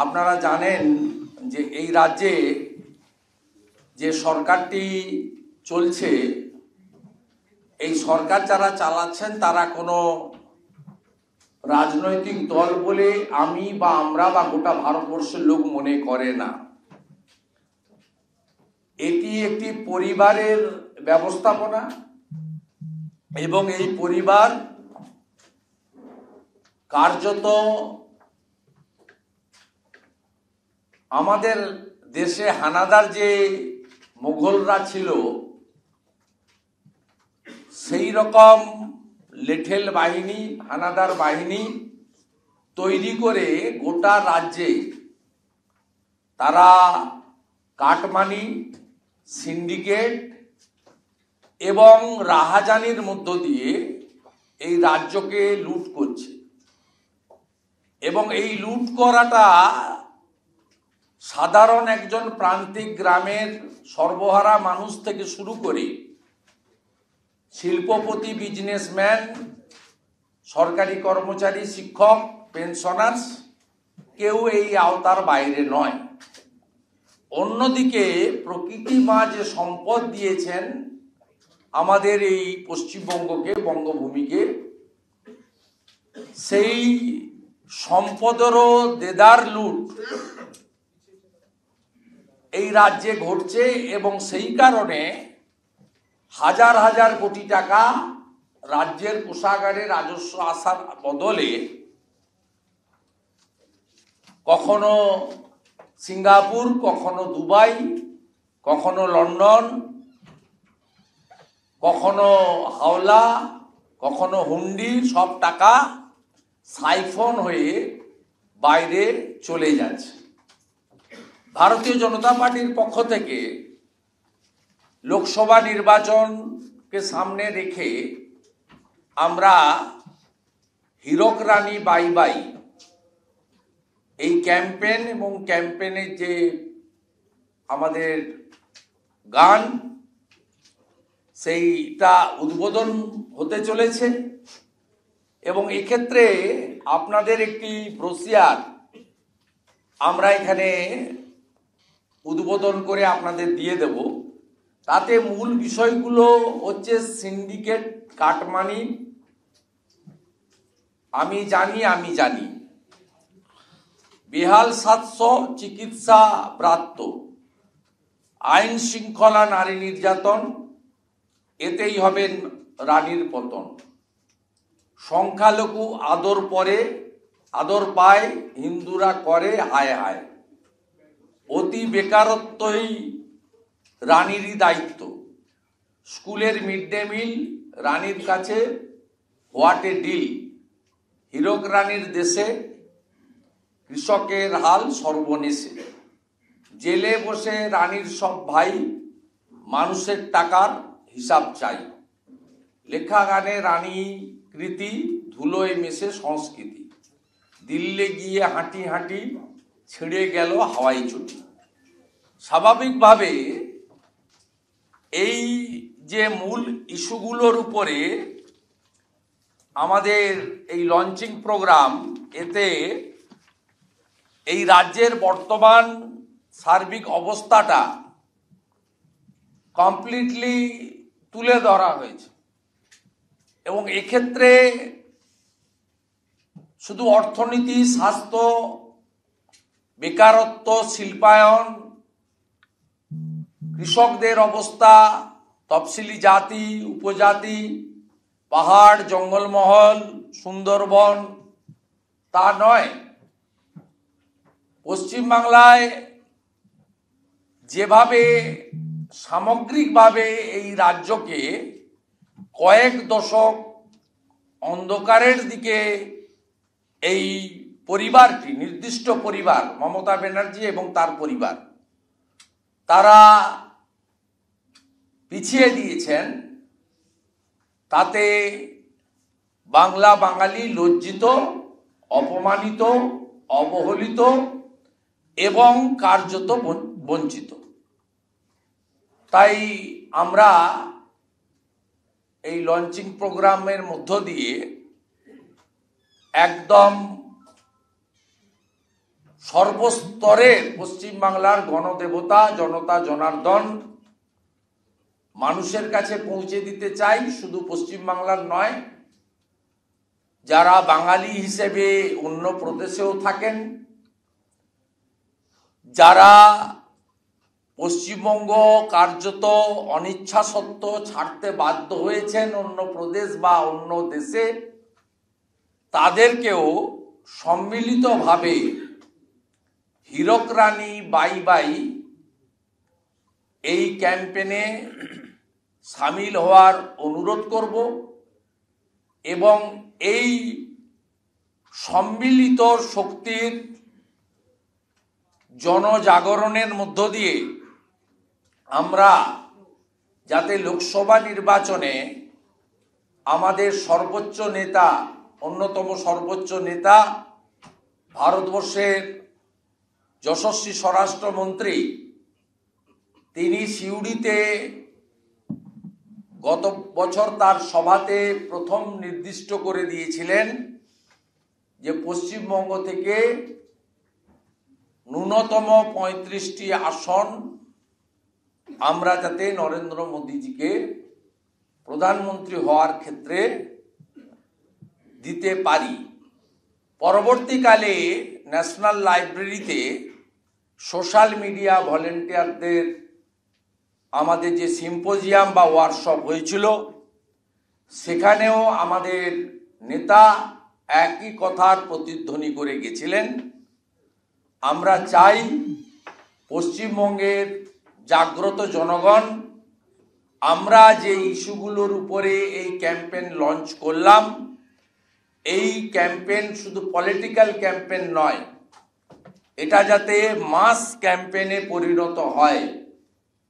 আপনারা জানেন যে এই রাজ্যে যে সরকারটি চলছে, এই সরকার যারা চালাচ্ছেন তারা কোনো রাজনৈতিক দল বলে আমি বা আমরা বা গোটা ভারতবর্ষের লোক মনে করে না। এটি একটি পরিবারের ব্যবস্থাপনা এবং এই পরিবার কার্যত আমাদের দেশে হানাদার যে মুঘলরা ছিল সেই রকম লেঠেল বাহিনী, হানাদার বাহিনী তৈরি করে গোটা রাজ্যে তারা কাটমানি, সিন্ডিকেট এবং রাহাজানির মধ্য দিয়ে এই রাজ্যকে লুট করছে। এবং এই লুট করাটা সাধারণ একজন প্রান্তিক গ্রামের সর্বহারা মানুষ থেকে শুরু করে শিল্পপতি, বিজনেসম্যান, সরকারি কর্মচারী, শিক্ষক, পেনশনার্স কেউ এই আওতার বাইরে নয়। অন্যদিকে প্রকৃতি মা যে সম্পদ দিয়েছেন আমাদের এই পশ্চিমবঙ্গকে, বঙ্গভূমিকে, সেই সম্পদেরও দেদার লুট এই রাজ্যে ঘটছে এবং সেই কারণে হাজার হাজার কোটি টাকা রাজ্যের কোষাগারে রাজস্ব আসার বদলে কখনো সিঙ্গাপুর, কখনো দুবাই, কখনো লন্ডন, কখনো হাওলা, কখনো হুন্ডি, সব টাকা সাইফন হয়ে বাইরে চলে যাচ্ছে। ভারতীয় জনতা পার্টির পক্ষ থেকে লোকসভা নির্বাচনকে সামনে রেখে আমরা হীরক রানী বাই বাই এই ক্যাম্পেইন এবং ক্যাম্পেইনের যে আমাদের গান, সেইটা উদ্বোধন হতে চলেছে এবং এক্ষেত্রে আপনাদের একটি ব্রোশিয়ার আমরা এখানে উদ্বোধন করে আপনাদের দিয়ে দেব। তাতে মূল বিষয়গুলো হচ্ছে সিন্ডিকেট, কাটমানি, আমি জানি, বেহাল 700 চিকিৎসা প্রাপ্ত, আইন শৃঙ্খলা, নারী নির্যাতন, এতেই হবে রানীর পতন, সংখ্যালঘু আদর পায়, হিন্দুরা করে হায় হায়, অতি বেকারত্বই রানীরই দায়িত্ব, স্কুলের মিড ডে মিল রানীর কাছে হোয়াট এ ডিল, হীরক রানীর দেশে কৃষকের হাল সর্বনেশে, জেলে বসে রানীর সব ভাই, মানুষের টাকার হিসাব চাই, লেখা গানে রানী কৃতি, ধুলোয় মেশে সংস্কৃতি, দিল্লি গিয়ে হাঁটি হাঁটি ছিঁড়ে গেল হাওয়াই চটি। স্বাভাবিকভাবে এই যে মূল ইস্যুগুলোর উপরে আমাদের এই লঞ্চিং প্রোগ্রাম, এতে এই রাজ্যের বর্তমান সার্বিক অবস্থাটা কমপ্লিটলি তুলে ধরা হয়েছে এবং এক্ষেত্রে শুধু অর্থনীতি, স্বাস্থ্য, বেকারত্ব, শিল্পায়ন, কৃষকদের অবস্থা, তফসিলি জাতি, উপজাতি, পাহাড়, জঙ্গলমহল, সুন্দরবন তা নয়। পশ্চিমবাংলায় যেভাবে সামগ্রিকভাবে এই রাজ্যকে কয়েক দশক অন্ধকারের দিকে এই পরিবারটি, নির্দিষ্ট পরিবার, মমতা ব্যানার্জি এবং তার পরিবার, তারা পিছিয়ে দিয়েছেন, তাতে বাংলা বাঙালি লজ্জিত, অপমানিত, অবহেলিত এবং কার্যত বঞ্চিত। তাই আমরা এই লঞ্চিং প্রোগ্রামের মধ্য দিয়ে একদম সর্বস্তরের পশ্চিমবাংলার গণদেবতা জনতা জনার্দন মানুষের কাছে পৌঁছে দিতে চাই। শুধু পশ্চিমবাংলার নয়, যারা বাঙালি হিসেবে অন্য প্রদেশেও থাকেন, যারা পশ্চিমবঙ্গ কার্যত অনিচ্ছা সত্ত্বেও ছাড়তে বাধ্য হয়েছেন অন্য প্রদেশ বা অন্য দেশে, তাদেরকেও সম্মিলিতভাবে হীরক রানী বাই বাই এই ক্যাম্পেনে সামিল হওয়ার অনুরোধ করব এবং এই সম্মিলিত শক্তির জনজাগরণের মধ্য দিয়ে আমরা যাতে লোকসভা নির্বাচনে আমাদের সর্বোচ্চ নেতা, অন্যতম সর্বোচ্চ নেতা, ভারতবর্ষের যশস্বী স্বরাষ্ট্রমন্ত্রী, তিনি সিউড়িতে গত বছর তার সভাতে প্রথম নির্দিষ্ট করে দিয়েছিলেন যে পশ্চিমবঙ্গ থেকে ন্যূনতম 35টি আসন আমরা যাতে নরেন্দ্র মোদীজিকে প্রধানমন্ত্রী হওয়ার ক্ষেত্রে দিতে পারি। পরবর্তীকালে ন্যাশনাল লাইব্রেরিতে সোশ্যাল মিডিয়া ভলেন্টিয়ারদের আমাদের যে সিম্পোজিয়াম বা ওয়ার্কশপ হয়েছিল, সেখানেও আমাদের নেতা একই কথার প্রতিধ্বনি করে গেছিলেন। আমরা চাই পশ্চিমবঙ্গের জাগ্রত জনগণ, আমরা যে ইস্যুগুলোর উপরে এই ক্যাম্পেইন লঞ্চ করলাম, এই ক্যাম্পেইন শুধু পলিটিক্যাল ক্যাম্পেইন নয়, এটা যাতে মাস ক্যাম্পেইনে পরিণত হয়।